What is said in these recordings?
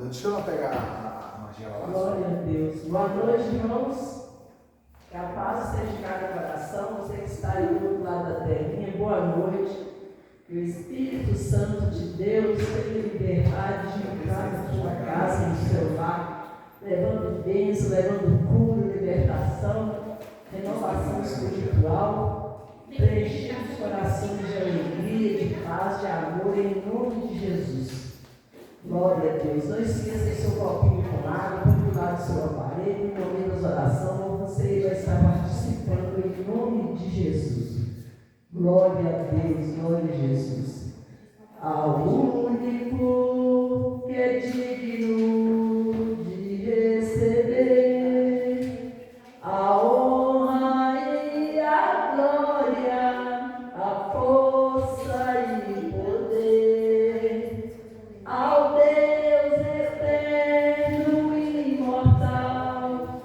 Deixa eu lá pegar a Margela lá. Glória a Deus. Boa noite, irmãos. Que a paz esteja em cada coração. Você que está aí do outro lado da telinha, boa noite. Que o Espírito Santo de Deus tenha liberdade de entrar na sua casa, no seu lar, levando bênção, levando cura, libertação, renovação espiritual, preenchendo os corações de alegria, de paz, de amor, em nome de Jesus. Glória a Deus. Não esqueça do seu copinho com água, põe do lado do seu aparelho, no meio das orações, você vai estar participando em nome de Jesus. Glória a Deus, glória a Jesus. Ao único que é digno de receber a honra e a glória, a força e poder, ao Deus eterno e imortal,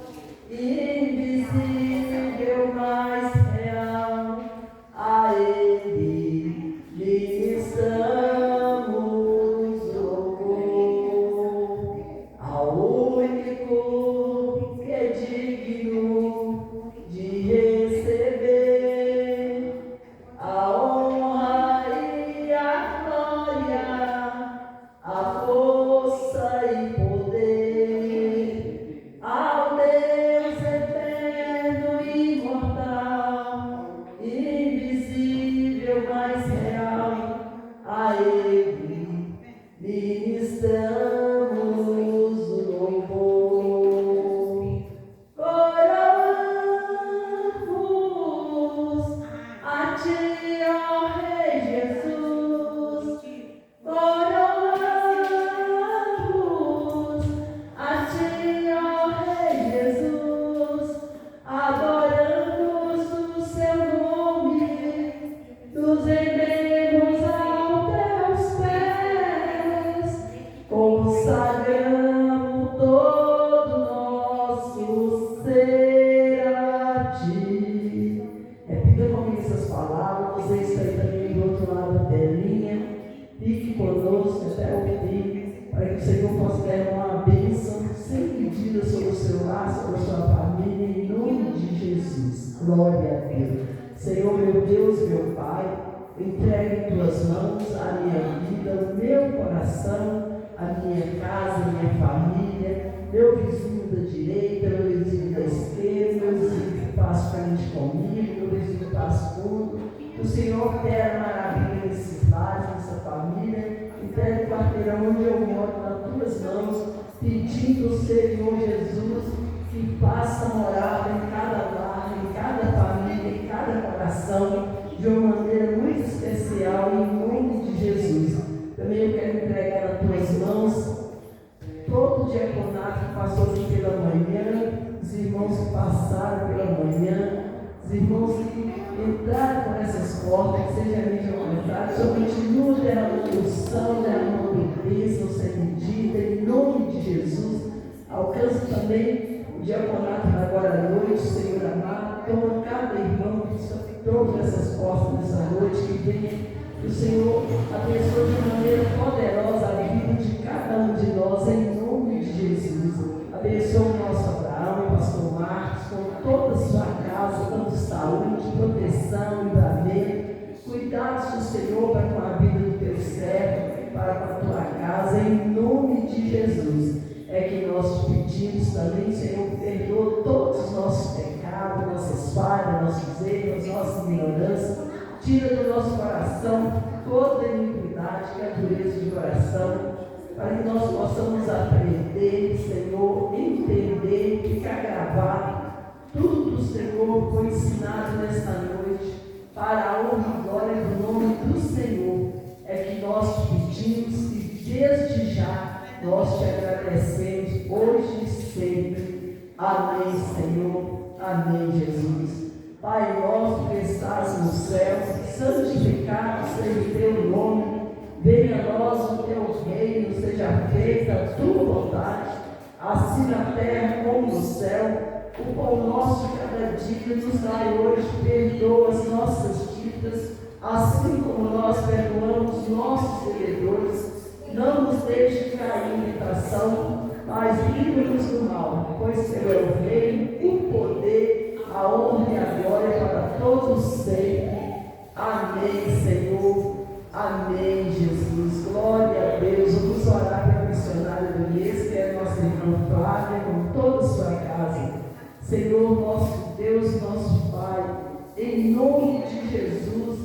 invisível, mas real, a Ele ministramos louvor, ao único que é digno de receber a honra e a glória, a força e poder, ao Deus eterno e imortal, invisível, mas real, a Ele ministramos louvor. Oramos a Ti, ó Rei Jesus. Oramos a Ti, ó Rei Jesus. Adoramos o Seu nome, nos rendemos aos Teus pés, consagramos todo nosso ser a Ti. Repita comigo essas palavras. Você está aí também do outro lado da telinha. Fique conosco até o fim, para que o Senhor possa dar uma bênção sem medida sobre o seu lar, sobre a sua família, em nome de Jesus. Glória a Deus. Senhor, meu Deus, meu Pai, entregue em Tuas mãos a minha vida, o meu coração, a minha casa, a minha família, meu vizinho da direita, meu vizinho da esquerda, meu vizinho que passa frente comigo, meu vizinho que passa fundo. O Senhor quer maravilha nesses lares, nessa família, entregue o quarteirão onde eu moro nas Tuas mãos, pedindo ao Senhor Jesus que faça morada em cada lar, em cada família, em cada coração, de uma maneira muito especial, em nome de Jesus. Também eu quero entregar nas Tuas mãos todo o diaconato que passou aqui pela manhã, os irmãos que passaram pela manhã, os irmãos que entraram por essas portas, que seja a mídia aumentada, só continua derramando unção, derramando bênção sem medida, em nome de Jesus. Alcance também o diaconato agora à noite, Senhor amado, toma cada irmão que trouxe essas portas nessa noite, que venha, que o Senhor abençoe de maneira poderosa a vida de cada um de nós, em nome de Jesus. Abençoe o nosso Abraão, o pastor Marcos, com toda a sua casa, dando saúde, proteção, livramento, cuidados do Senhor para com a vida do teu servo, para com a tua casa, em nome de Jesus. É que nós pedimos também, Senhor, perdoa todos os nossos pecados, nossas falhas, nossos erros, nossas ignorâncias, tira do nosso coração toda iniquidade, que é a dureza de coração, para que nós possamos aprender, Senhor, entender, ficar gravado. Tudo do Senhor foi ensinado nesta noite, para a honra e glória do nome do Senhor. É que nós pedimos e desde já nós te agradecemos hoje e sempre. Amém, Senhor. Amém, Jesus. Pai nosso que estás no céu, santificado seja o teu nome. Venha a nós o teu reino, seja feita a tua vontade, assim na terra como no céu. O pão nosso de cada dia nos dai hoje, perdoa as nossas dívidas, assim como nós perdoamos nossos devedores. Não nos deixe cair em tentação, mas livra-nos do mal, pois teu é o reino, o poder, a honra e a glória para todos sempre. Amém, Senhor. Amém, Jesus. Glória a Deus. Vamos orar pela missionária do mês, que é nossa irmã Flávia, com toda a sua casa. Senhor, nosso Deus, nosso Pai, em nome de Jesus,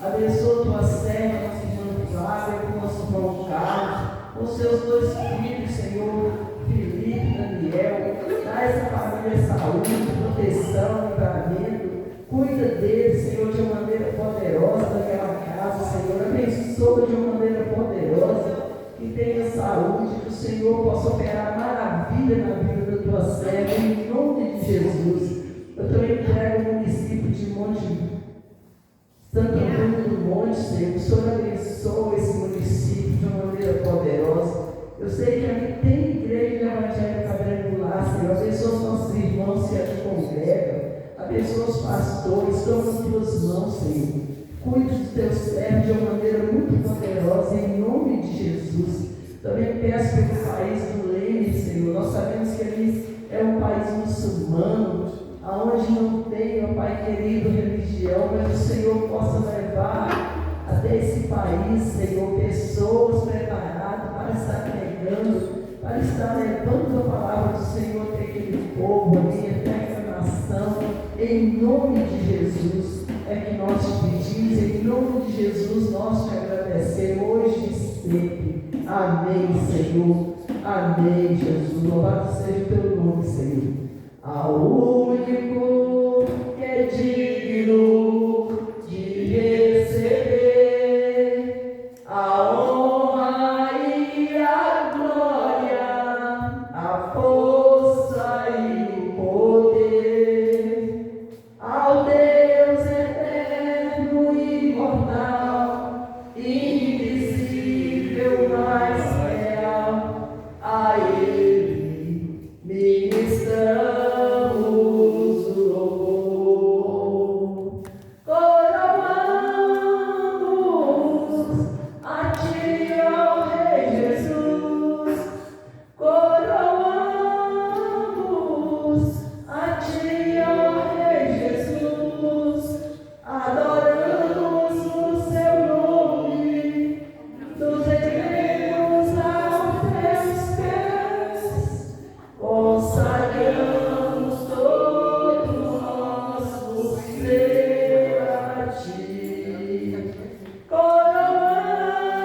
abençoa tua serva, nossa irmã Flávia, com nosso irmão Carlos, com seus dois filhos, Senhor, Felipe e Daniel. Dá essa família saúde, proteção, livramento. Cuida deles, Senhor, de uma maneira poderosa daquela casa, Senhor. Abençoa de uma maneira poderosa, que tenha saúde, que o Senhor possa operar maravilha na vida da tua serva, em nome de Jesus. Eu também entrego o município de Santo Antônio do Monte, Senhor. O Senhor abençoa esse município de uma maneira poderosa. Eu sei que aqui tem igreja evangélica quadrangular, Senhor. Abençoa os nossos irmãos que aqui congregam. Abençoa os pastores, toma nas tuas mãos, Senhor. Cuide dos teus servos de uma maneira muito poderosa, em nome de Jesus. Também peço pelo país do Leme, Senhor. Nós sabemos que ele é um país muçulmano, aonde não tem, meu Pai querido, religião, mas o Senhor possa levar até esse país, Senhor, pessoas preparadas para estar pregando, para estar levando a palavra do Senhor até aquele povo ali, até aquela nação. Em nome de Jesus é que nós te pedimos, em nome de Jesus nós te agradecemos hoje e sempre. Amém, Senhor. Amém, Jesus. Louvado seja o teu nome, Senhor. Ao único que é digno de receber a honra e a glória, a força e o poder, ao Deus eterno e imortal, invisível, mas real, a Ele ministramos o louvor. Coroamos a Ti, ó Rei Jesus. Coroamos a Ti, ó Rei Jesus. Adoramos o Seu nome, nos rendemos aos Teus pés, consagramos todo o nosso ser a Ti.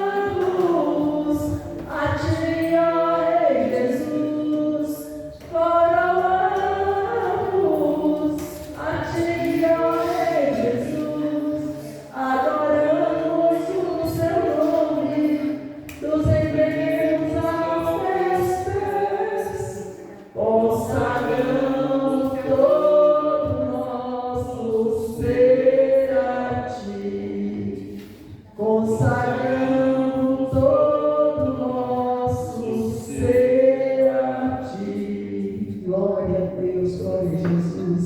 Coroamos a Ti, ó Rei Jesus. Coroamos a Ti, ó Rei Jesus. Adoramos o Seu nome, nos rendemos aos Teus pés, consagramos todo o nosso ser a Ti. Consagramos todo o nosso ser a Ti. Glória a Deus, glória a Jesus.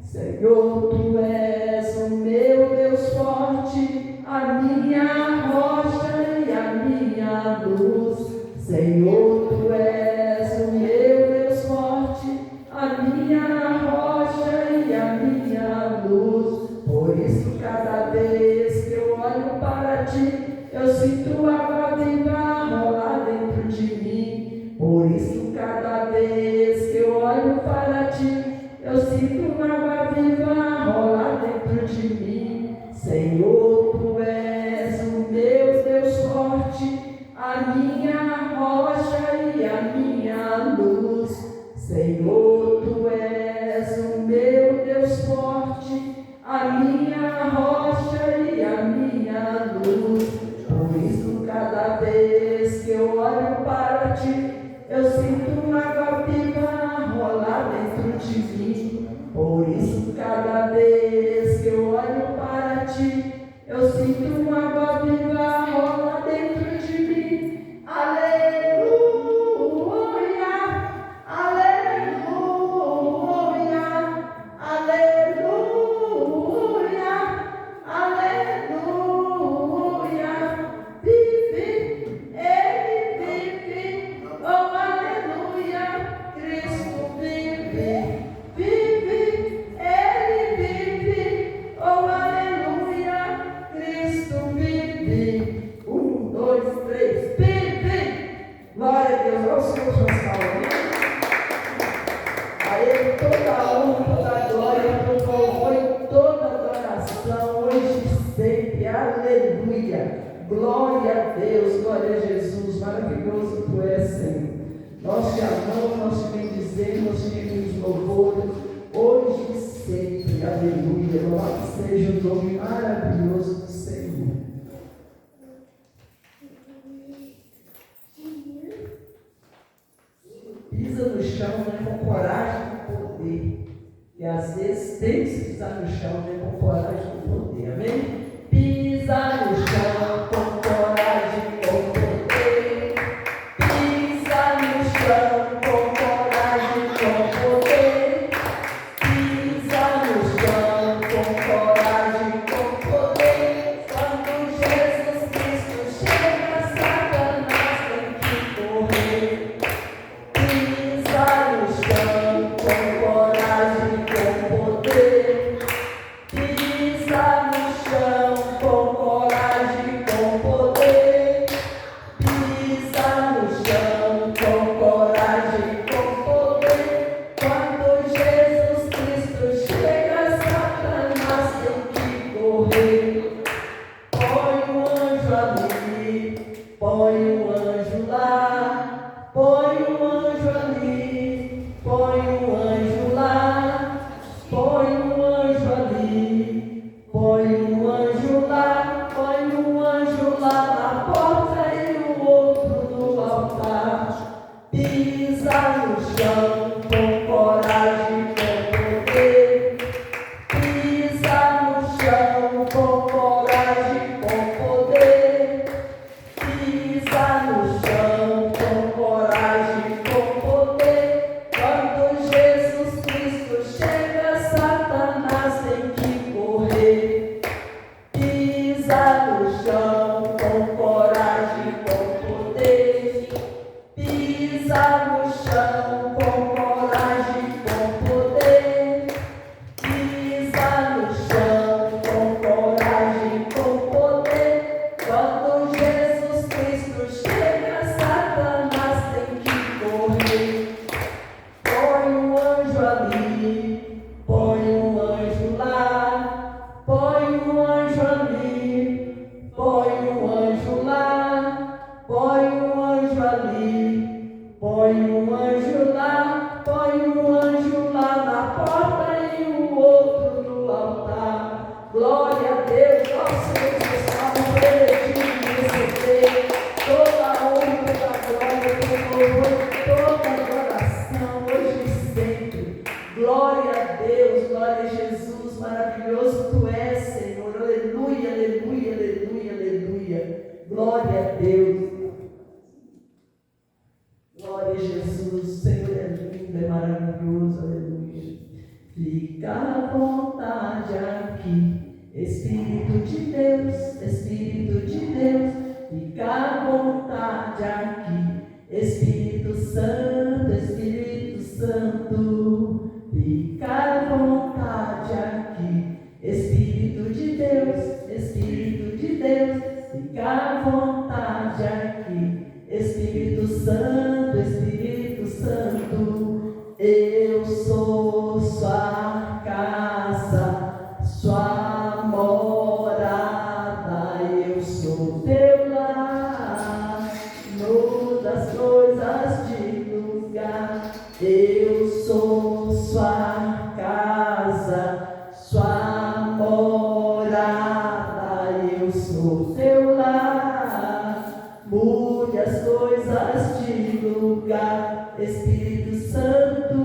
Senhor, Tu és o meu Deus forte, a minha rocha e a minha luz. Senhor, Tu és o meu Deus forte, a minha rocha e a minha luz. Por isso, cada vez que eu olho para Ti, eu sinto água viva rolar dentro de mim. Por isso, cada vez que eu olho para Ti, eu sinto água viva rolar dentro de mim. Senhor, Tu és o meu Deus forte, a minha rocha e a minha luz. Senhor, Tu és o meu Deus forte, a minha rocha e a minha luz. Por isso, cada vez que eu olho para Ti, eu sinto uma água viva rolar dentro de mim. Por isso, cada vez que eu olho para Ti, eu sinto uma água viva rolar dentro de mim. Aleluia, aleluia, aleluia, aleluia. Vive Louvado seja o nome maravilhoso do Senhor. Pisa no chão, né, com coragem e poder. E às vezes tem que pisar no chão, né, com coragem e poder. Amém? Pisa no chão com coragem e com poder. Pisa no chão com coragem e com poder. Pisa no chão com coragem e com poder. Quando Jesus Cristo chega, Satanás tem que correr. Pisa no chão com coragem e com poder. Pisa no chão com coragem e com poder. Pisa no chão com coragem e com poder. Quando Jesus Cristo chega, Satanás tem que correr. Põe o anjo ali, põe o anjo lá, põe o anjo ali, põe o anjo lá, põe o anjo ali, põe o anjo lá, põe o anjo lá na porta e o outro no altar. Pisa no chão com coragem e com poder. Pisa no chão com coragem e com poder. Pisa no chão com coragem e com poder. Quando Jesus Cristo chega, Satanás tem que correr. Pisa no chão com coragem e com poder. Pisa no chão com coragem e com poder. Pisa no chão com coragem e com poder. Quando Jesus Cristo chega, Satanás tem que correr. Põe um anjo ali, põe um anjo lá, põe um anjo ali, põe um anjo lá, põe um anjo ali, põe um anjo lá, põe um anjo lá na porta e o outro no altar. Glória a Deus, nosso Deus, estamos permitindo receber toda a honra, toda a glória, todo louvor, toda a adoração, hoje e sempre. Glória a Deus, glória a Jesus, maravilhoso Tu és, Senhor. Aleluia, aleluia, aleluia, aleluia. Glória a Deus. Glória a Jesus, o Senhor é lindo, é maravilhoso, aleluia. Fica à vontade aqui, Espírito de Deus, Espírito de Deus. Fica à vontade aqui, Espírito Santo, Espírito Santo. Fica à vontade aqui, Espírito de Deus, Espírito de Deus. Fica à vontade aqui, Espírito Santo, Espírito Santo. Eu sou sua casa, sua morada. Eu sou teu lar, muda as coisas de lugar. Eu sou sua casa, sua morada. Eu sou teu lar, mude as coisas de lugar. Espírito Santo,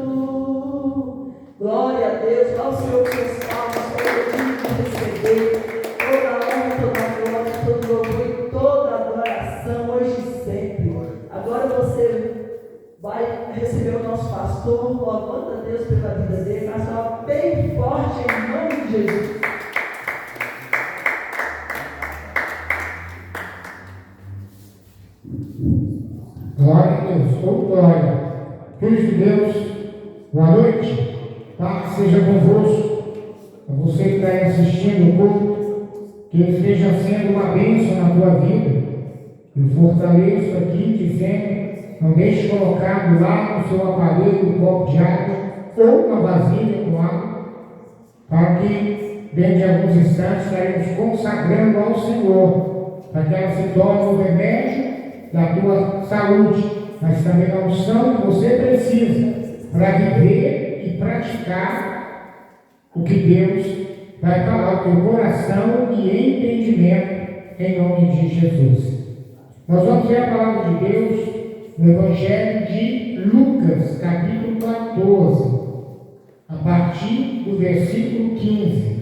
glória a Deus. Ao Senhor que os palmas para receber toda a honra, toda a glória, todo louvor e toda a adoração hoje e sempre. Agora você vai receber o nosso pastor. Louvando a Deus pela vida dele, mas fala bem forte em nome de Jesus. Glória a Deus, todo glória. Filhos de Deus, boa noite. Paz seja convosco. A você que está aí assistindo o culto, que ele esteja sendo uma bênção na tua vida. Eu fortaleço aqui, dizendo, não deixe colocado lá no seu aparelho um copo de água ou uma vasilha com água, para que dentro de alguns instantes estaremos consagrando ao Senhor, para que ela se torne o remédio da tua saúde, mas também a unção que você precisa para viver e praticar o que Deus vai falar o teu coração e entendimento em nome de Jesus. Nós vamos ver a palavra de Deus no Evangelho de Lucas, capítulo 14, a partir do versículo 15.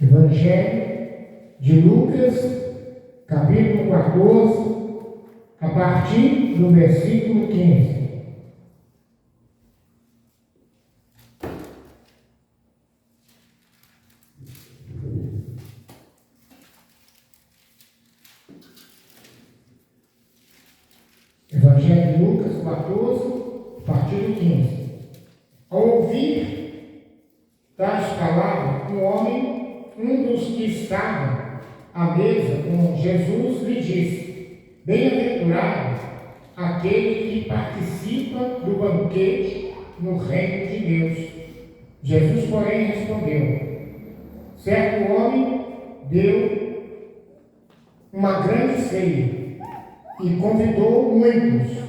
Evangelho de Lucas, capítulo 14, a partir do versículo 15. Evangelho de Lucas 14, a partir do 15. Ao ouvir tais palavras, um dos que estavam à mesa com Jesus, lhe disse: Bem-aventurado aquele que participa do banquete no reino de Deus. Jesus, porém, respondeu: Certo homem deu uma grande ceia e convidou muitos.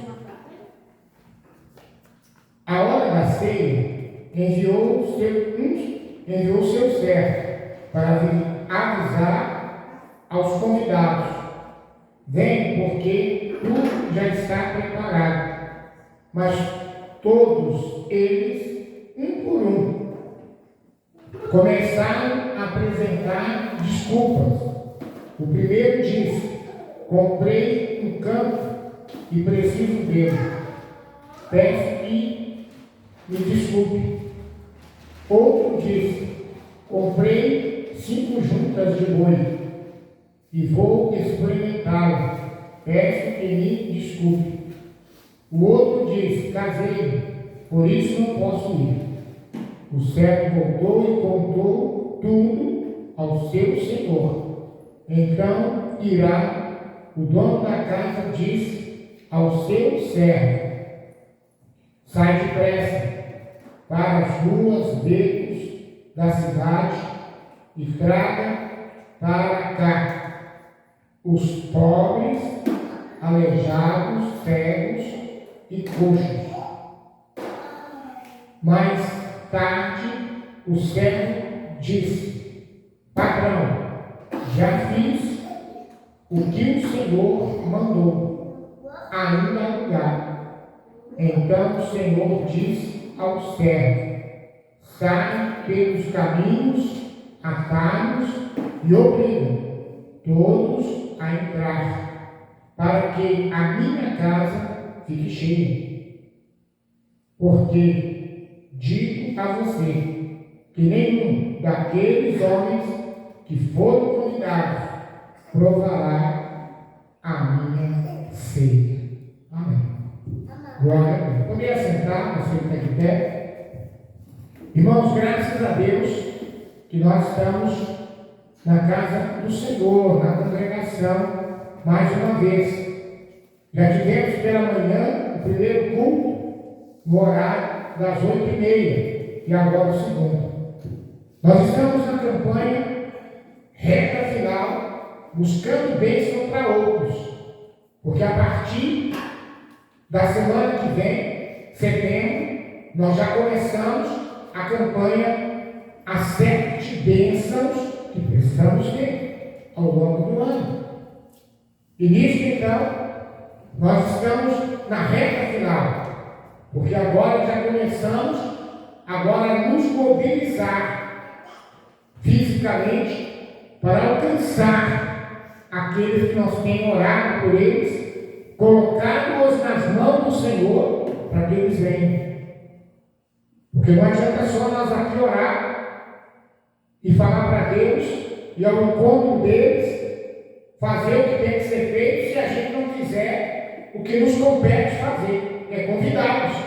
À hora da ceia, enviou seu servo para avisar aos convidados: Vem, porque tudo já está preparado. Mas todos eles, um por um, começaram a apresentar desculpas. O primeiro disse: Comprei um campo e preciso dele. Peço que me desculpe. Outro disse: Comprei 5 juntas de boi e vou experimentá-lo. Peço que me desculpe. O outro disse: Casei, por isso não posso ir. O servo voltou e contou tudo ao seu senhor. Então irá. O dono da casa disse ao seu servo: Sai depressa para as ruas becos da cidade e traga para cá os pobres, aleijados, cegos e coxos. Mais tarde o servo disse: Patrão, já fiz o que o Senhor mandou, ainda há lugar. Então o Senhor disse ao servo: Sai pelos caminhos, atalhos e obriga todos a entrar, para que a minha casa fique cheia. Porque digo a você que nenhum daqueles homens que foram convidados provará a minha ceia. Amém. Glória a Deus. Poderia sentar, você que está de pé. Irmãos, graças a Deus que nós estamos na casa do Senhor, na congregação, mais uma vez. Já tivemos pela manhã o primeiro culto no horário das 8h30 e agora o segundo. Nós estamos na campanha reta final, buscando bênção para outros, porque a partir da semana que vem, setembro, nós já começamos a campanha As 7 Bênçãos que precisamos ter ao longo do ano. E nisso, então, nós estamos na reta final, porque agora já começamos a nos mobilizar fisicamente para alcançar aqueles que nós temos orado por eles, colocá-los nas mãos do Senhor para que eles venham. Porque não adianta só nós aqui orar e falar para Deus e ao encontro deles fazer o que tem que ser feito se a gente não fizer o que nos compete fazer, é convidá-los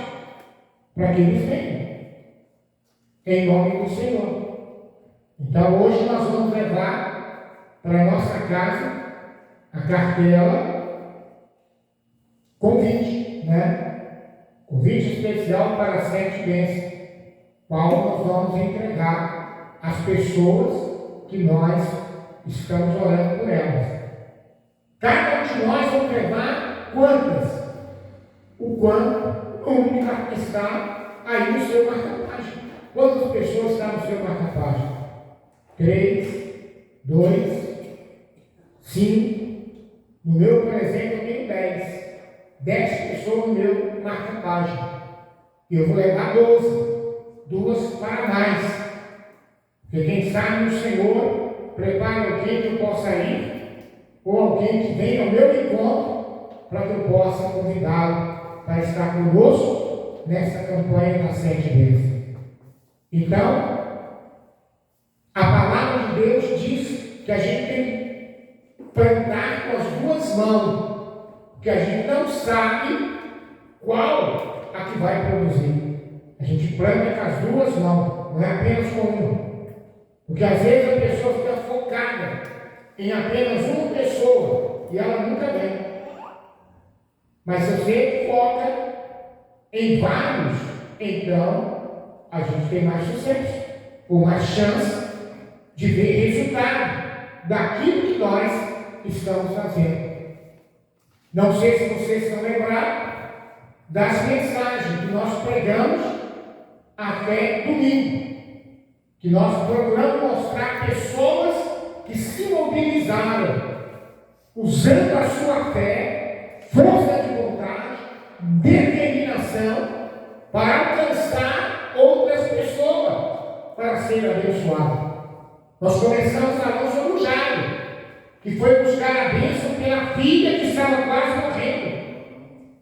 para que eles venham, em nome do Senhor. Então hoje nós vamos levar para a nossa casa a cartela convite, convite especial para 7 bênçãos, qual nós vamos entregar às pessoas que nós estamos orando por elas. Cada um de nós vamos levar quantas? O quanto o número que está aí no seu cartão mágico. Quantas pessoas estão no seu marca-página? 3, 2, 5. No meu, por exemplo, eu tenho 10. 10 pessoas no meu marca-página. Eu vou levar 12. 2 para mais. Porque quem sabe o Senhor prepara alguém que eu possa ir, ou alguém que venha ao meu encontro, para que eu possa convidá-lo para estar conosco nessa campanha das 7 vezes. Então, a palavra de Deus diz que a gente tem que plantar com as duas mãos, porque a gente não sabe qual a que vai produzir. A gente planta com as duas mãos, não é apenas com uma. Porque às vezes a pessoa fica focada em apenas uma pessoa e ela nunca vem. Mas se você foca em vários, então a gente tem mais sucesso, ou mais chance de ver resultado daquilo que nós estamos fazendo. Não sei se vocês estão lembrados das mensagens que nós pregamos até domingo, que nós procuramos mostrar pessoas que se mobilizaram, usando a sua fé, força de vontade, determinação, para alcançar outras pessoas, para serem abençoadas. Nós começamos falando sobre o Jairo, que foi buscar a bênção pela filha que estava quase morrendo.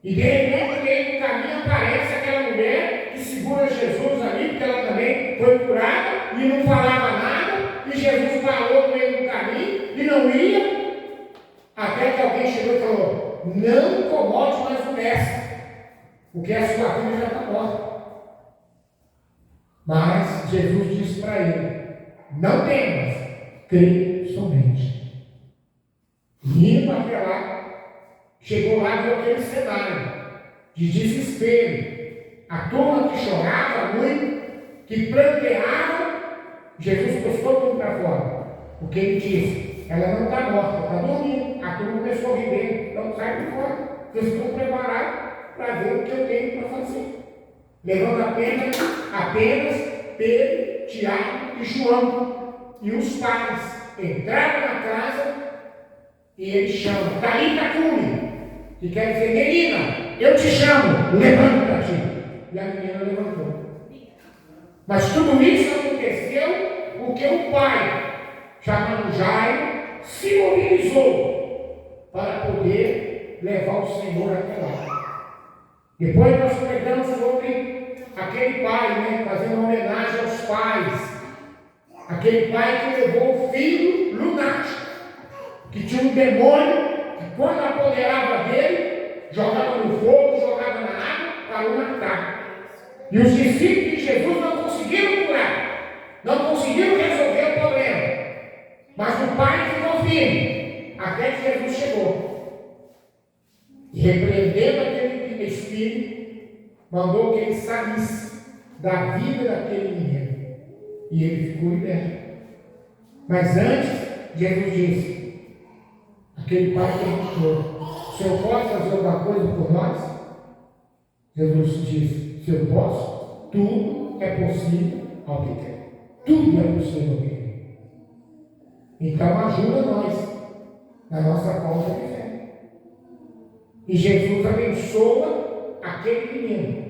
E de repente, no meio do caminho, aparece aquela mulher que segura Jesus ali, porque ela também foi curada e não falava nada, e Jesus parou no meio do caminho e não ia, até que alguém chegou e falou: não incomode mais o mestre, porque a sua filha já está morta. Mas Jesus disse para ele: não temas, crê somente. E indo até lá, chegou lá e viu aquele cenário de desespero. A turma que chorava muito, que pranteava, Jesus postou tudo para fora. Porque ele disse: ela não está morta, está dormindo. A turma começou a rir, então sai de fora. Vocês estão preparados para ver o que eu tenho para fazer. Levando apenas Pedro, Tiago e João. E os pais entraram na casa e ele chama: Talita cumi, que quer dizer: menina, eu te chamo, levanta-te. E a menina levantou. Mas tudo isso aconteceu porque o pai, chamado Jairo, se mobilizou para poder levar o Senhor até lá. Depois nós pregamos sobre aquele pai, né, fazendo uma homenagem aos pais. Aquele pai que levou o filho lunático, que tinha um demônio que, quando apoderava dele, jogava no fogo, jogava na água para o matar. E os discípulos de Jesus não conseguiram curar, não conseguiram resolver o problema. Mas o pai ficou firme, até que Jesus chegou. E repreendendo aquele espírito, mandou que ele saísse da vida daquele menino. E ele ficou liberto. Mas antes, Jesus disse: aquele pai perguntou: o Senhor pode fazer alguma coisa por nós? Jesus disse: se eu posso, tudo é possível ao que quer. Tudo é possível ao que quer. Então ajuda nós na nossa causa de fé. E Jesus abençoa aquele menino.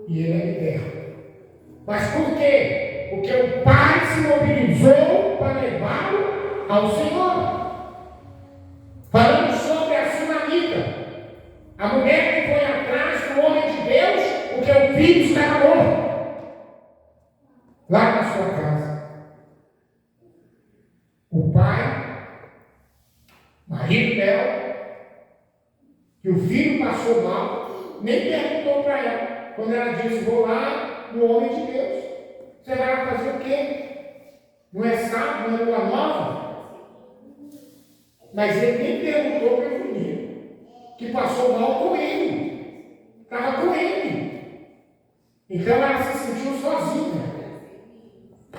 E ele é liberto. Mas por quê? Porque o pai se mobilizou para levá-lo ao Senhor. Falando sobre a sunamita, a mulher que foi atrás do homem de Deus, porque o filho estava morto, lá na sua casa. O pai, marido dela, que o filho passou mal, nem perguntou para ela. Quando ela disse: vou lá no homem de Deus. Você vai lá fazer o quê? Não é sábado, não é lua nova? Mas ele nem perguntou para o menino, que passou mal com ele. Estava com ele. Então ela se sentiu sozinha.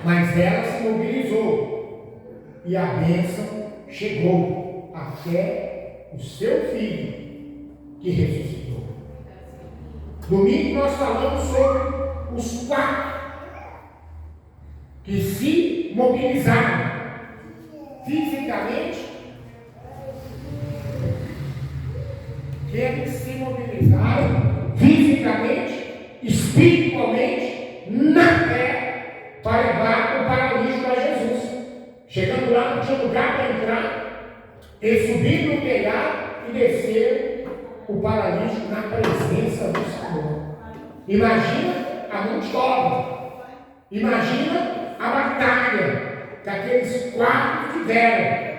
Mas ela se mobilizou. E a bênção chegou até o seu filho, que ressuscitou. Domingo nós falamos sobre os 4 que se mobilizaram fisicamente, espiritualmente, na fé, para levar o paralítico a Jesus. Chegando lá, não tinha lugar para entrar, eles subiram no telhado e desceram o paralítico na presença do Senhor. Imagina a mão de obra, imagina a batalha que aqueles quatro tiveram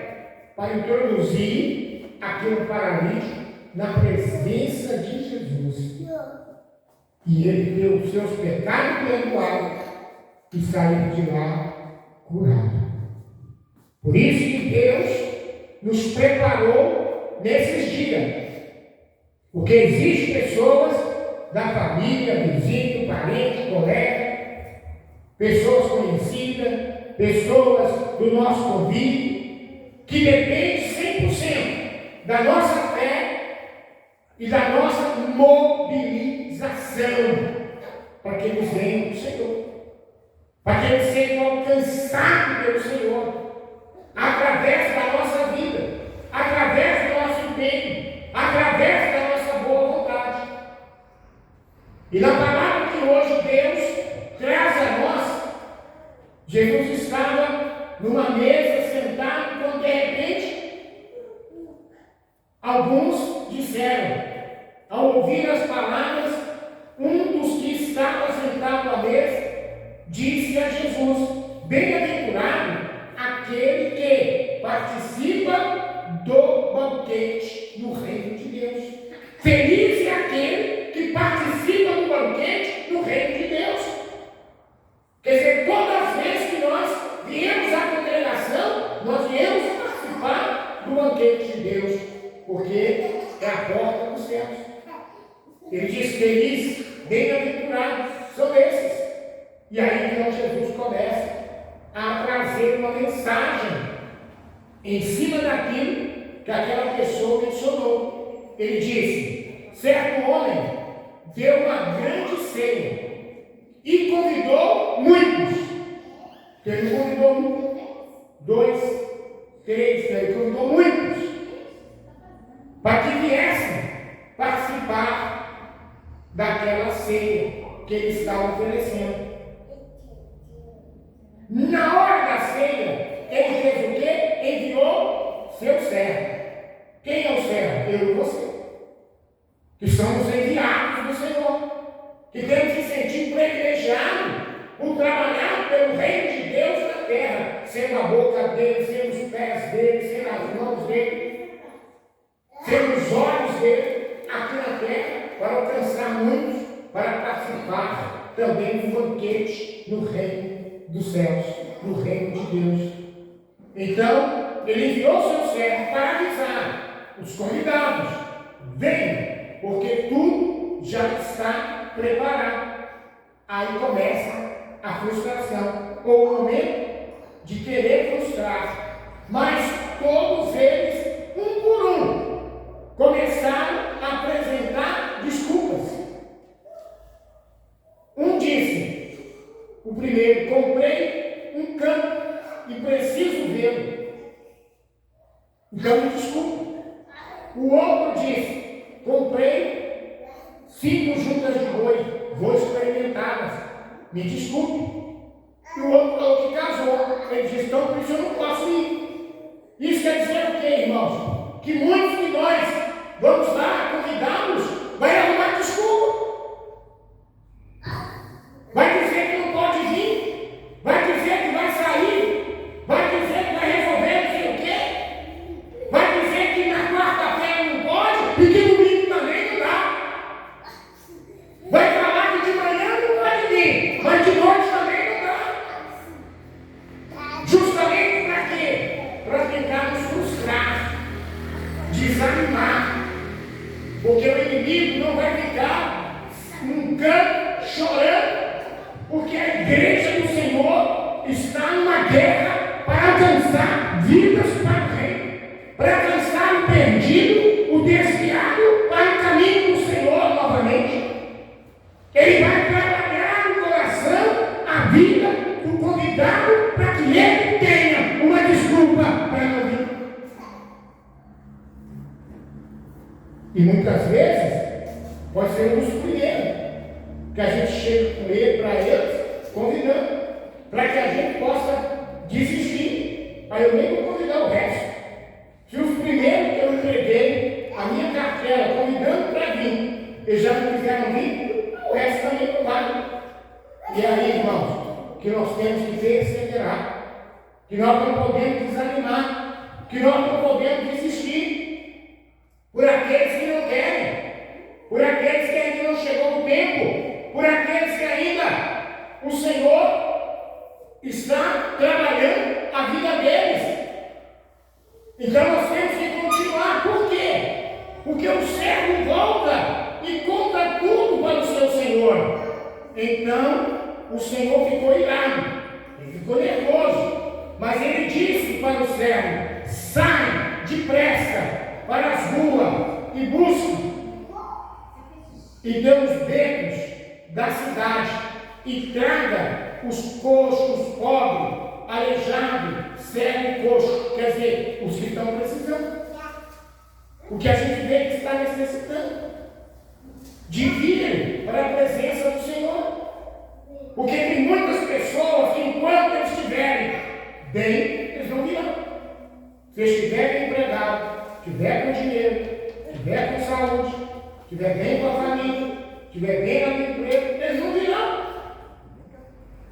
para introduzir aquele paralítico na presença de Jesus. E ele deu os seus pecados perdoados e saiu de lá curado. Por isso que Deus nos preparou nesses dias. Porque existem pessoas da família, vizinho, parente, colega, pessoas conhecidas, pessoas do nosso convívio, que dependem 100% da nossa fé e da nossa mobilização para que eles venham do Senhor, para que eles sejam alcançados pelo Senhor, através da nossa vida, através do nosso empenho, através da nossa boa vontade. E na palavra que hoje Deus traz a nós, Jesus estava numa mesa sentado, quando de repente alguns disseram, ao ouvir as palavras, um dos que estava sentado à mesa disse a Jesus: bem-aventurado aquele que participa do banquete no reino de Deus. Feliz é aquele que participa do banquete no reino de Deus. Quer dizer, todas as vezes que nós viemos à congregação, nós viemos participar do banquete de Deus, porque é a porta dos céus. Ele diz: feliz, bem-aventurados são esses. E aí então Jesus começa a trazer uma mensagem em cima daquilo que aquela pessoa mencionou. Ele disse: certo homem deu uma grande ceia e convidou muitos. Ele não convidou um, dois, três, ele convidou muitos para que viessem participar daquela ceia que ele estava oferecendo. Na hora da ceia, ele fez o quê? Enviou seu servo. Quem é o servo? Eu e você, que somos enviados do Senhor, que temos que sentir privilegiados por trabalhar pelo reino de Deus na terra, sendo a boca dele, sendo os pés dele, sendo as mãos dele, sendo os olhos dele aqui na terra, para alcançar muitos, para participar também do banquete no reino dos céus, no reino de Deus. Então, ele enviou seu servo para avisar os convidados: venham, porque tudo já está preparado. Aí começa a frustração, ou o momento de querer frustrar. Mas todos eles, um por um, começaram a apresentar desculpas. Um disse, o primeiro: comprei um campo e preciso vê-lo. Então me desculpe. O outro disse, comprei 5 juntas de boi, vou experimentá-las. Me desculpe. E o outro falou que casou. Ele disse: então por isso eu não posso ir. Isso quer dizer o quê, irmãos? Que muitos de nós vamos lá convidá-los, vai arrumar desculpa. Vai dizer que não pode vir, vai dizer que vai sair, vai dizer que vai resolver não sei o quê, vai dizer que na quarta-feira não pode e que no domingo também não dá. Vai falar que de manhã não pode vir, mas de noite também não dá. Justamente para quê? Para tentar nos frustrar, desanimar, porque o inimigo não vai ficar num canto chorando, porque a igreja do Senhor está numa guerra para alcançar vidas para o reino, para alcançar o perdido, o desviado para o caminho do Senhor novamente. Ele vai trabalhar no coração a vida do convidado E muitas vezes pode ser um dos primeiros que a gente chega com ele para eles, convidando, para que a gente possa desistir. Aí eu nem vou convidar o resto. Se os primeiros que eu entreguei a minha cartela convidando para vir, eles já não quiseram vir, o resto também não vai. E aí, irmãos, que nós temos que perseverar, que nós não podemos desanimar, que nós não podemos desistir por aqueles que não querem, por aqueles que ainda não chegou o tempo, por aqueles que ainda o Senhor está trabalhando a vida deles. Então nós temos que continuar. Por quê? Porque o servo volta e conta tudo para o seu Senhor. Então o Senhor ficou irado, ele ficou nervoso, mas ele disse para o servo: sai depressa para as ruas e busque. E dê os becos da cidade e traga os coxos, os pobres, aleijado, cego e coxo, quer dizer, os que estão precisando. O que a gente vê que está necessitando de vir para a presença do Senhor. Porque tem muitas pessoas que, enquanto eles estiverem bem, eles não virão. Se eles estiverem empregados, estiver com dinheiro, estiver com saúde, estiver bem com a família, estiver bem no emprego, eles não virão.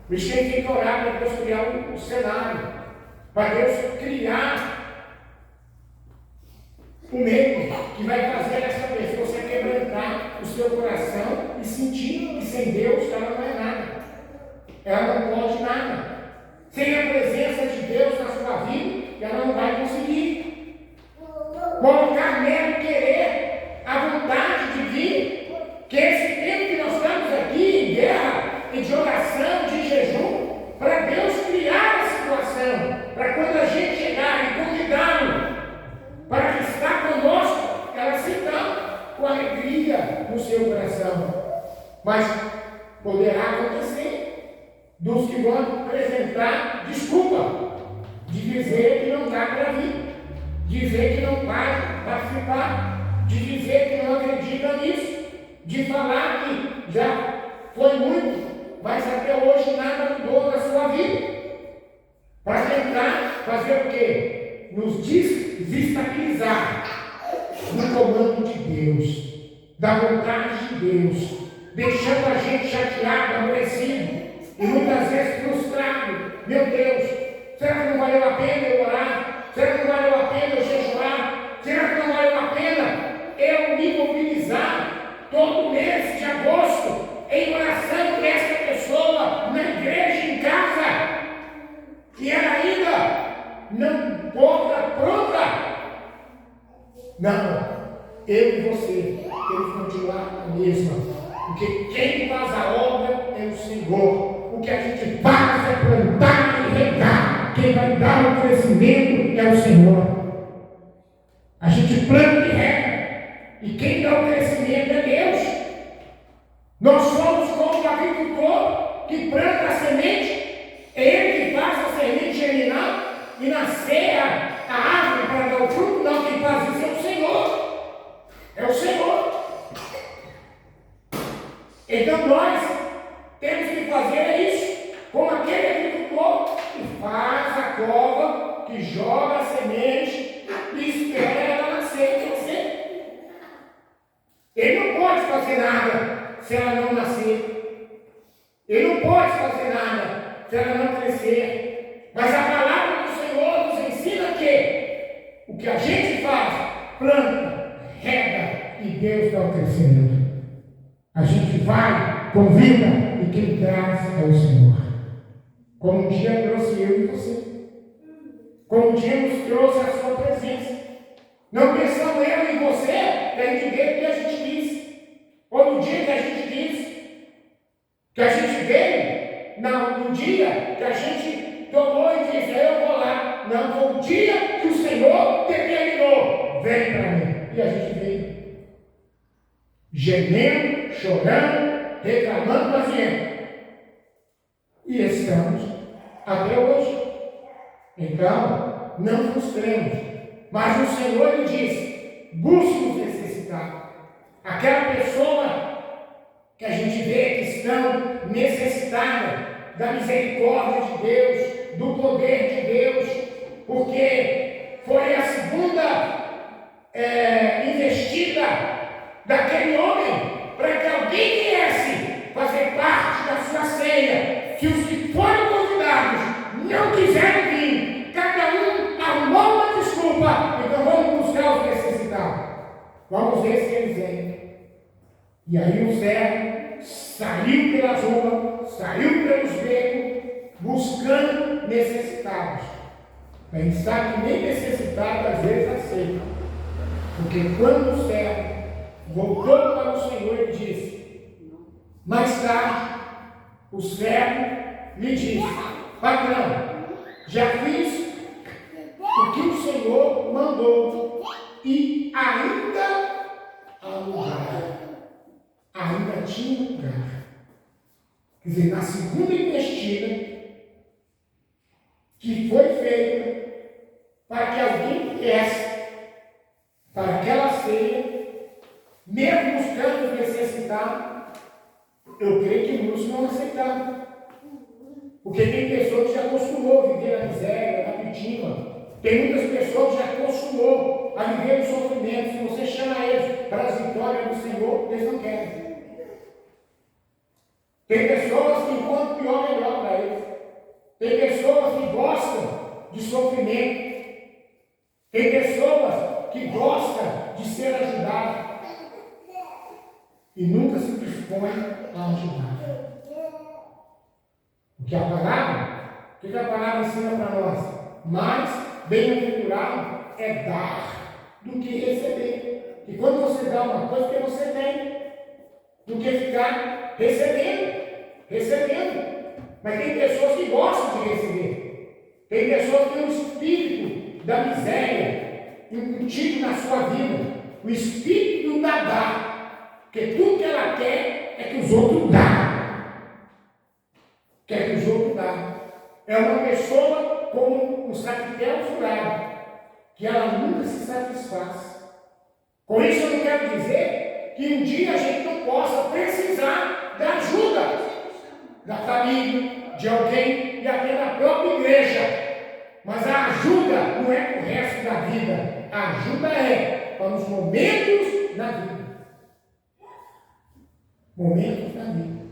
Por isso tem que orar para Deus criar um cenário, para Deus criar um meio que vai fazer essa pessoa se quebrantar o seu coração e sentir que sem Deus ela não é nada. Ela não pode nada. Sem a presença de Deus na sua vida, ela não vai conseguir colocar nela querer a vontade de vir. Que esse tempo que nós estamos aqui em guerra e de oração, de jejum, para Deus criar a situação, para quando a gente chegar e convidá-lo para estar conosco, ela se dá com alegria no seu coração. Mas poderá acontecer dos que vão apresentar desculpa, de dizer que não dá para vir, dizer que não vai participar, de dizer que não acredita nisso, de falar que já foi muito, mas até hoje nada mudou na sua vida, para tentar fazer o quê? Nos desestabilizar no comando de Deus, da vontade de Deus, deixando a gente chateado, aborrecido, e muitas vezes frustrado. Meu Deus, será que não valeu a pena eu orar? Será que não valeu a pena eu jejuar? Será que não valeu a pena eu me mobilizar todo mês de agosto em oração por essa pessoa na igreja, em casa, e ela ainda não pode pronta? Não, eu e você temos que continuar a mesma, porque quem faz a obra é o Senhor. O que a gente faz é plantar e regar. Quem vai dar o crescimento é o Senhor. A gente planta e rega, e quem dá o crescimento é Deus. Nós somos como o agricultor que planta a semente, é ele que faz a semente germinar e nascer a árvore para dar o fruto. Não, quem faz isso é o Senhor. É o Senhor. Então nós temos que fazer isso, como aquele agricultor que faz a cova, que joga a semente e espera ela nascer e crescer. Ele não pode fazer nada se ela não nascer. Ele não pode fazer nada se ela não crescer. Mas a palavra do Senhor nos ensina que o que a gente faz, planta, rega e Deus dá o crescimento. A gente vai, convida e quem traz é o Senhor. Como um dia trouxe eu e você. Como um dia nos trouxe a sua presença. Não pensamos eu e você que a gente veio que a gente quis. Ou no dia que a gente quis. Que a gente veio. Não, no dia que a gente tomou e disse, eu vou lá. Não, foi o dia que o Senhor determinou. Vem para mim. E a gente veio. Gemendo, chorando, reclamando, fazendo. E estamos até hoje. Então, não frustremos. Mas o Senhor lhe diz: busque os necessitados. necessitado. Aquela pessoa que a gente vê que estão necessitada da misericórdia de Deus, do poder de Deus, porque foi a segunda investida daquele homem para que alguém viesse fazer parte da sua ceia. Que os que foram convidados não quiseram vir, cada um arrumou uma desculpa, então vamos buscar os necessitados. Vamos ver se eles vêm. E aí o servo saiu pelas ruas, saiu pelos becos, buscando necessitados. Pensar que nem necessitado às vezes aceita. Porque quando o servo voltou para o Senhor, ele disse, mais tarde, o servo lhe disse, patrão, já fiz o que o Senhor mandou e ainda há lugar. Ainda tinha lugar. Quer dizer, na segunda investida que foi feita para que alguém viesse para aquela ceia, mesmo buscando os necessitados, eu creio que muitos não aceitaram. Porque tem pessoas que já acostumou a viver na miséria, na vítima. Tem muitas pessoas que já acostumou a viver no sofrimento. Se você chama eles para as vitórias do Senhor, eles não querem. Tem pessoas que enquanto pior, melhor para eles. Tem pessoas que gostam de sofrimento. Tem pessoas que gostam de ser ajudadas e nunca se dispõe a ajudar. Porque a palavra, o que a palavra ensina para nós? Mais bem-aventurado é dar do que receber. E quando você dá uma coisa, que você tem, do que ficar recebendo. Mas tem pessoas que gostam de receber. Tem pessoas que têm o espírito da miséria incutido na sua vida. O espírito do dar. Porque tudo que ela quer é que os outros dão. Quer que os outros dão. É uma pessoa como um saquitel furado, que ela nunca se satisfaz. Com isso eu não quero dizer que um dia a gente não possa precisar da ajuda da família, de alguém e até da própria igreja. Mas a ajuda não é para o resto da vida. A ajuda é para os momentos da vida. Momentos da vida.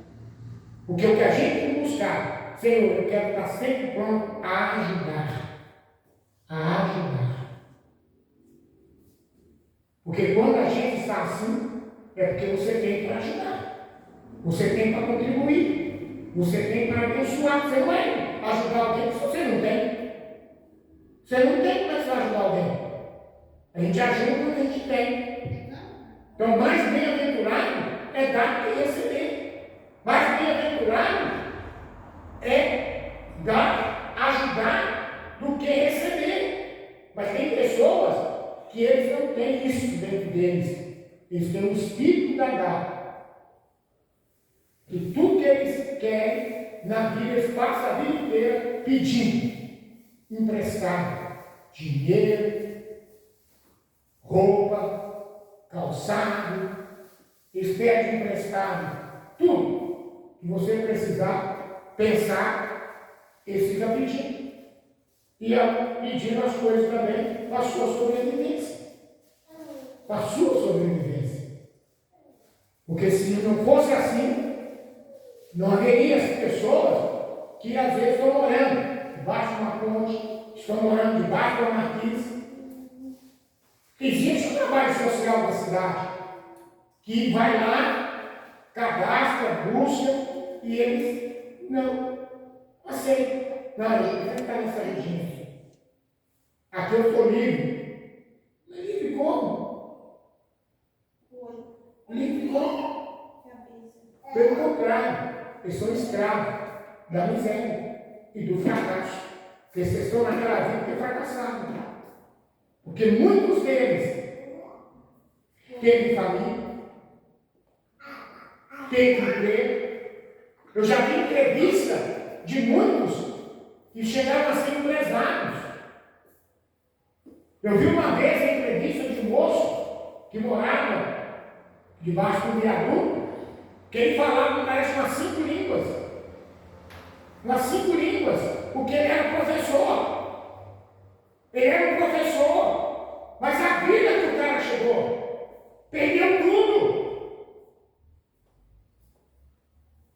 Porque o que a gente tem que buscar, Senhor, eu quero estar sempre pronto a ajudar. A ajudar. Porque quando a gente está assim, é porque você tem para ajudar. Você tem para contribuir. Você tem para abençoar. Você não é ajudar alguém se você não tem. Você não tem como você ajudar alguém. A gente ajuda quando a gente tem. Então, mais bem-aventurado é dar do que receber. Mais bem-aventurado é dar, ajudar do que receber. Mas tem pessoas que eles não têm isso dentro deles. Eles têm um espírito da dar. E tudo que eles querem na vida, eles passam a vida inteira pedindo, emprestado, dinheiro, roupa, calçado, eles pedem emprestado, tudo que você precisar pensar, eles ficam pedindo. E pedindo as coisas também para a sua sobrevivência. Para a sua sobrevivência. Porque se não fosse assim, não haveria as pessoas que às vezes estão morando debaixo de uma ponte, estão morando debaixo de uma marquise. Existe um trabalho social da cidade que vai lá, cadastra, busca e eles não aceitam. Não, eu prefiro ficar nessa região. Aqui eu estou livre. Livre como? Livre como? Pelo contrário, eles são escravos da miséria e do fracasso. Porque vocês estão naquela vida que é fracassado. Porque muitos deles teve família, teve emprego. Eu já vi entrevista de muitos que chegaram a ser empresários. Eu vi uma vez a entrevista de um moço que morava debaixo do viaduto, que ele falava, parece umas 5 línguas. Umas 5 línguas, porque ele era professor. Ele era um professor. Mas a vida que o cara chegou, perdeu tudo.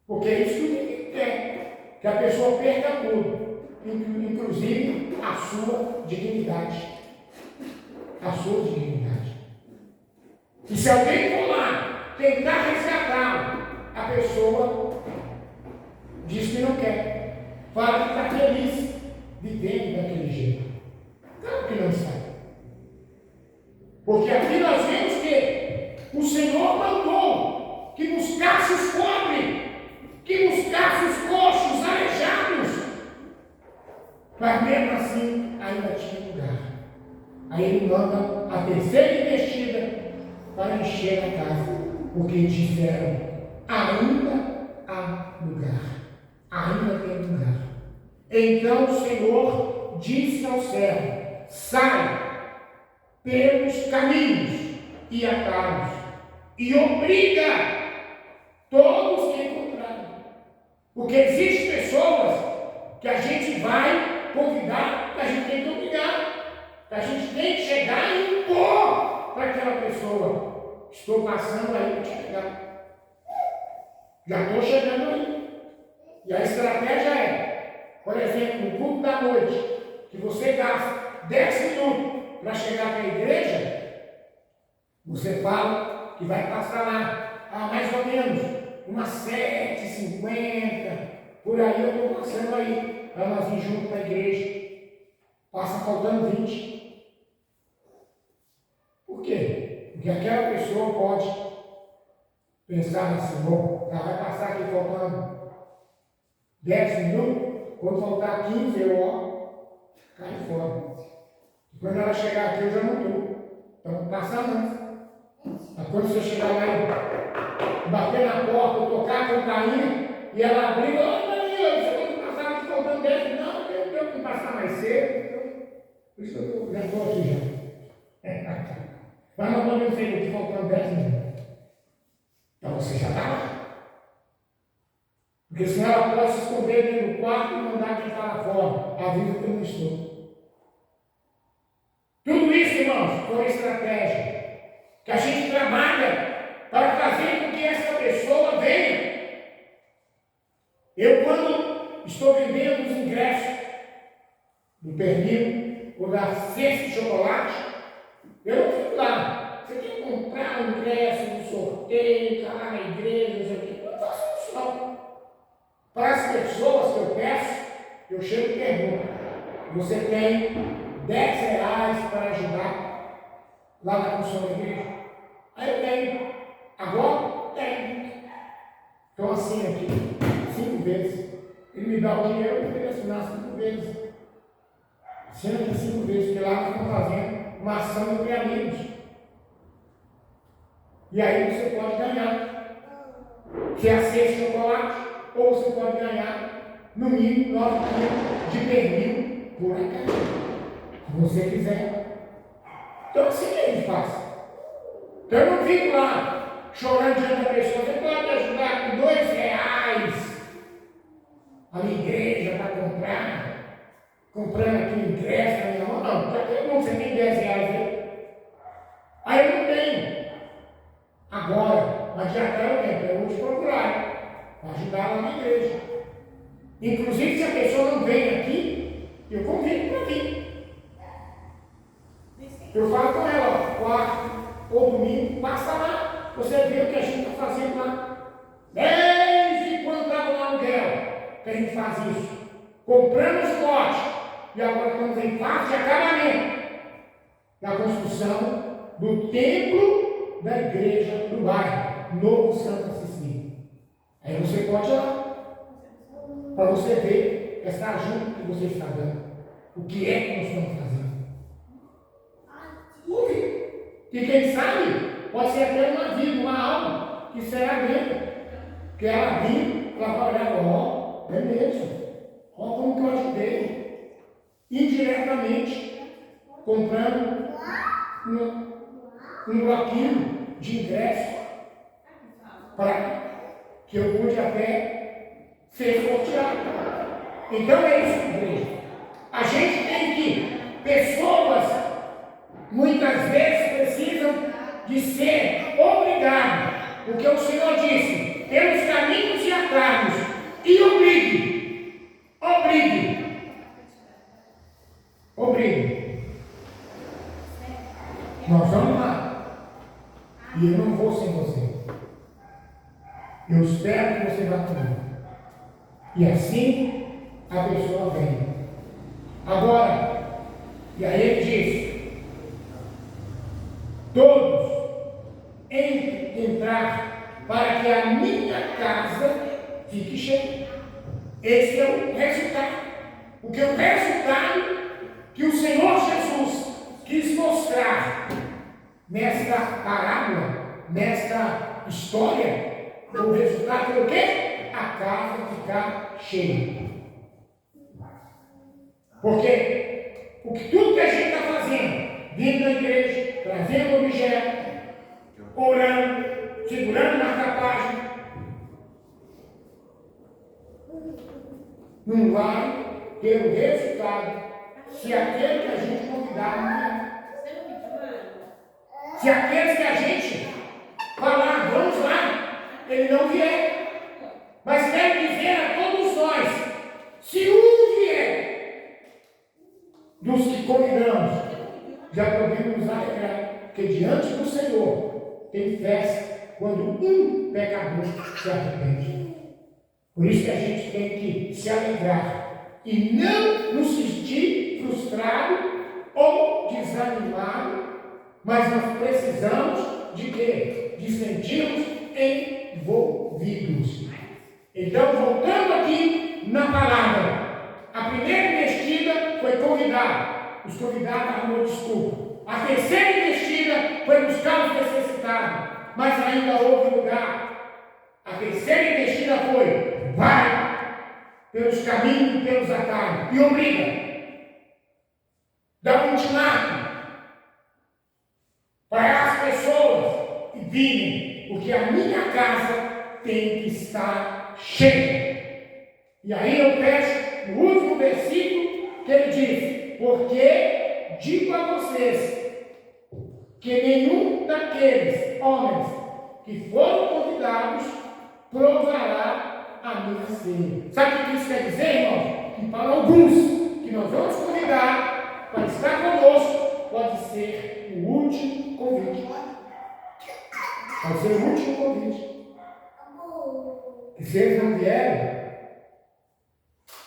Porque é isso que ninguém quer, que a pessoa perca tudo, inclusive a sua dignidade. A sua dignidade. E se alguém for lá tentar resgatá-lo, a pessoa diz que não quer. Fala que está feliz vivendo daquele jeito. Claro que não está. Porque aqui nós vemos que o Senhor mandou que buscasse os pobres, que buscasse os coxos, aleijados. Mas mesmo assim, ainda tinha lugar. Aí ele manda a terceira investida para encher a casa, porque disseram, ainda há lugar, ainda tem lugar. Então o Senhor disse ao servo, sai pelos caminhos e atalhos, e obriga todos que encontrarem. Porque existem pessoas que a gente vai convidar, que a gente tem que obrigar. A gente tem que chegar e impor para aquela pessoa. Estou passando aí para chegar. Já estou chegando aí. E a estratégia é, por exemplo, no culto da noite, que você gasta 10 minutos para chegar para a igreja, você fala que vai passar lá, mais ou menos, umas 7h50, por aí eu estou passando aí, para nós ir junto para a igreja. Passa faltando 20. Por quê? Porque aquela pessoa pode pensar assim, bom, ela vai passar aqui faltando 10 minutos, quando faltar 15, eu cai fora. E quando ela chegar aqui, eu já não estou. Então, passa antes. Mas quando você chegar lá e bater na porta, tocar a campainha, e ela abrir, ô Maria, você pode passar aqui faltando 10 minutos? Não, eu tenho que passar mais cedo. Por isso que eu já estou aqui já. Mas não podemos sair aqui faltando 10 minutos. Então você já está lá. Porque senão ela pode se esconder dentro do quarto e mandar quem está lá fora. Avisa que eu não estou. Tudo isso, irmãos, foi estratégia. Que a gente trabalha para fazer com que essa pessoa venha. Eu, quando estou vendendo os ingressos do pernil ou da cesta de chocolate, eu não fico lá. Você quer comprar um ingresso no sorteio, está lá na igreja, não sei o quê. Eu não faço isso não. Para as pessoas que eu peço, eu chego e pergunto, você tem 10 reais para ajudar lá na função da igreja? Aí eu tenho. Agora? Tenho. Então assim aqui, 5 vezes. Ele me dá o dinheiro, eu vou assinar 5 vezes. Assina aqui 5 vezes, porque lá nós estamos fazendo uma ação entre amigos. E aí você pode ganhar. Se é a cesta de chocolate, ou você pode ganhar, no mínimo, 9 quilos de pernil por acá. Se você quiser. Então assim que a gente faz. Então eu não fico lá chorando diante da pessoa. Você pode ajudar com 2 reais a minha igreja para comprar. Comprando aqui o ingresso na minha mão. Não, para todo mundo você tem 10 reais aí. Aí eu não tenho. Agora, mas já eu tenho, eu vou te procurar para ajudar lá na igreja. Inclusive, se a pessoa não vem aqui, eu convido para vir. Eu falo com ela, ó, quarto ou domingo, passa lá, você vê o que a gente está fazendo lá. Desde quando estava no aluguel, que a gente faz isso. Compramos lote. E agora estamos em fase de acabamento da construção do templo da igreja do bairro, Novo Santa Cecília. Aí você pode ir lá, para você ver essa ajuda que você está dando. O que é que nós estamos fazendo? Ouve. E quem sabe, pode ser até uma vida, uma alma, que será grande. Que ela vir, ela vai olhar, ó, é mesmo. Ó, como que eu ajudei. Indiretamente, comprando um bloquinho de ingresso para que eu pude até ser sorteado. Então é isso, igreja. A gente tem que, pessoas muitas vezes precisam de ser obrigadas, porque o Senhor disse, pelos caminhos e atalhos, e obrigue. Nós vamos lá. E eu não vou sem você. Eu espero que você vá comigo. E assim a pessoa vem. Agora, e aí ele diz, todos entrar para que a minha casa fique cheia. Esse é o resultado. Porque o resultado que o Senhor Jesus quis mostrar nesta parábola, nesta história, o resultado é o quê? A casa ficar cheia. Porque tudo que a gente está fazendo, vindo da igreja, trazendo objeto, orando, segurando na página, não vai ter o resultado se aquele que a gente convidar não vier. Se aqueles que a gente falar, vamos lá, ele não vier. Mas quero dizer a todos nós, se um vier dos que convidamos, já podemos nos alegrar, porque diante do Senhor tem festa quando um pecador se arrepende. Por isso que a gente tem que se alegrar e não nos sentir frustrado ou desanimado, mas nós precisamos de quê? De sentirmos envolvidos. Então, voltando aqui na palavra, a primeira investida foi convidar. Os convidados arrumou desculpa. A terceira investida foi buscar os necessitados, mas ainda houve lugar. A terceira investida foi, vai pelos caminhos e pelos atalhos e obriga. Dá um ultimato para as pessoas e virem, porque a minha casa tem que estar cheia. E aí eu fecho no último versículo que ele diz, porque digo a vocês que nenhum daqueles homens que foram convidados provará a minha ceia. Sabe o que isso quer dizer, irmão? Que para alguns que nós vamos convidar para estar conosco, pode ser o último convite. Pode ser o último convite. E se eles não vierem,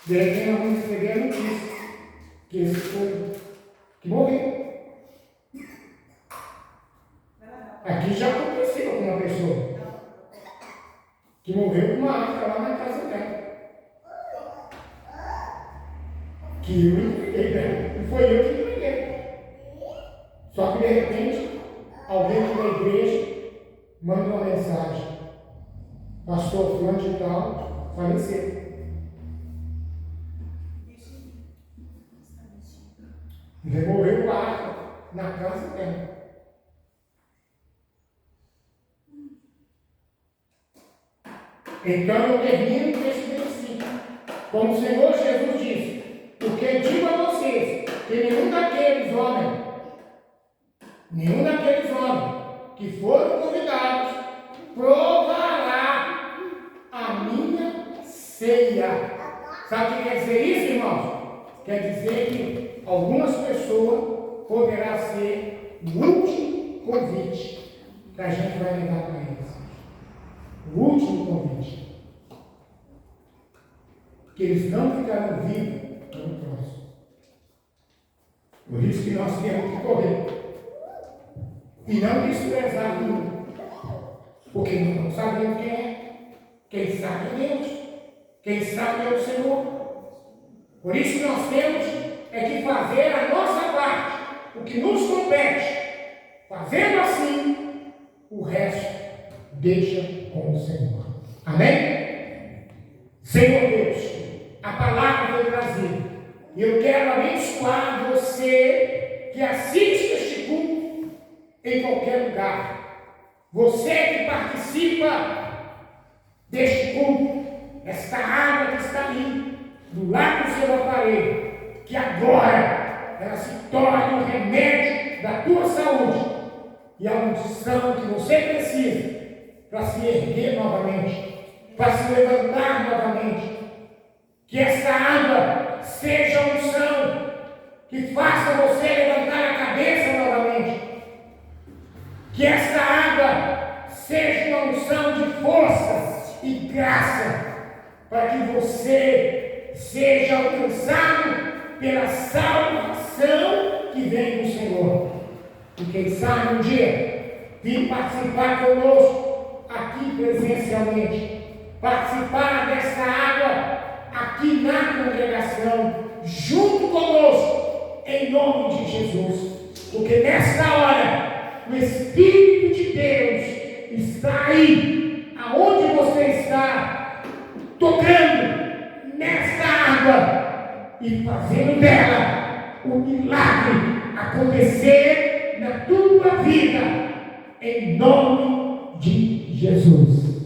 de repente nós vamos receber a notícia que esse foi, que morreu. Aqui já aconteceu com uma pessoa que morreu com uma arca lá na casa dela. Que eu entreguei dela. E foi eu que entreguei. Só que de repente, alguém aqui da igreja manda uma mensagem. Pastor fulano de tal faleceu. Removeu a arca na casa dela. Então eu termino com esse versículo. Como o Senhor Jesus disse, porque digo a vocês que nenhum daqueles homens que foram convidados provará a minha ceia. Sabe o que quer dizer isso, irmãos? Quer dizer que algumas pessoas poderá ser o último convite que a gente vai levar para eles. O último convite. Porque eles não ficarão vivos no próximo. Por isso que nós temos que correr. E não desprezar tudo. Porque nós não sabemos quem é. Quem sabe é Deus. Quem sabe é o Senhor. Por isso que nós temos que fazer a nossa parte. O que nos compete. Fazendo assim, o resto deixa com o Senhor. Amém? Senhor Deus, a palavra foi trazida. E eu quero abençoar você que assiste este culto em qualquer lugar. Você que participa deste culto, esta água que está ali, do lado do seu aparelho, que agora ela se torne um remédio da tua saúde e a unção que você precisa para se erguer novamente, para se levantar novamente. Que essa água seja a unção que faça você levantar a cabeça novamente. Que essa água seja uma unção de força e graça para que você seja alcançado pela salvação que vem do Senhor. E quem sabe um dia vir participar conosco aqui presencialmente, participar dessa água aqui na congregação, junto conosco, em nome de Jesus. Porque nesta hora o Espírito de Deus está aí, aonde você está, tocando nesta água e fazendo dela o milagre acontecer na tua vida, em nome de Jesus.